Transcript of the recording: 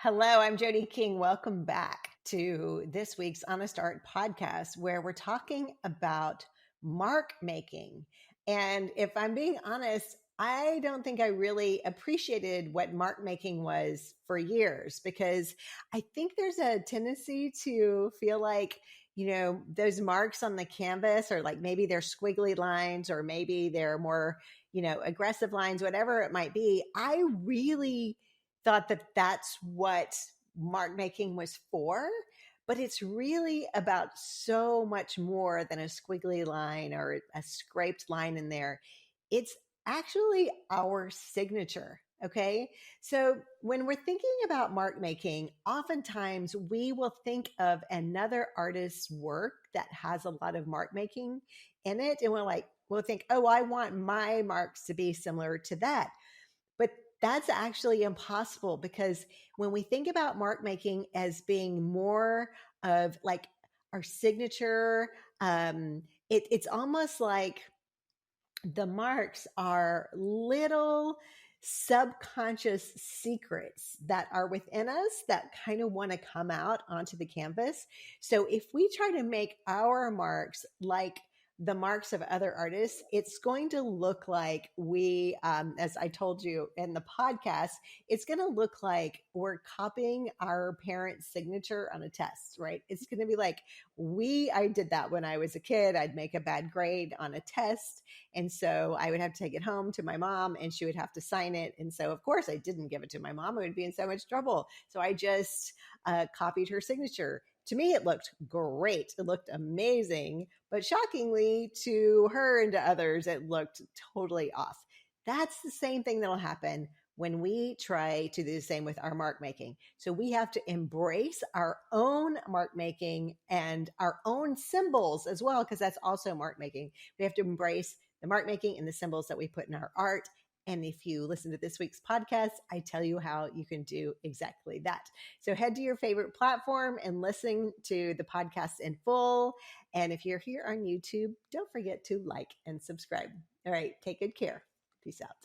Hello, I'm Jody King. Welcome back to this week's Honest Art podcast, where we're talking about mark making. And if I'm being honest, I don't think I really appreciated what mark making was for years, because I think there's a tendency to feel like, those marks on the canvas are like maybe they're squiggly lines or maybe they're more, aggressive lines, whatever it might be. I really thought that that's what mark making was for, but it's really about so much more than a squiggly line or a scraped line in there. It's actually our signature. Okay. So when we're thinking about mark making, oftentimes we will think of another artist's work that has a lot of mark making in it. And we'll think, oh, I want my marks to be similar to that. But that's actually impossible, because when we think about mark making as being more of like our signature, it's almost like the marks are little subconscious secrets that are within us that kind of want to come out onto the canvas. So if we try to make our marks like the marks of other artists, it's going to look like as I told you in the podcast, it's going to look like we're copying our parents' signature on a test, right? It's going to be like I did that when I was a kid. I'd make a bad grade on a test. And so I would have to take it home to my mom and she would have to sign it. And so, of course, I didn't give it to my mom. I would be in so much trouble. So I just copied her signature. To me, it looked great. It looked amazing. But shockingly, to her and to others, it looked totally off. That's the same thing that'll happen when we try to do the same with our mark making. So we have to embrace our own mark making and our own symbols as well, because that's also mark making. We have to embrace the mark making and the symbols that we put in our art. And if you listen to this week's podcast, I tell you how you can do exactly that. So head to your favorite platform and listen to the podcast in full. And if you're here on YouTube, don't forget to like and subscribe. All right, take good care. Peace out.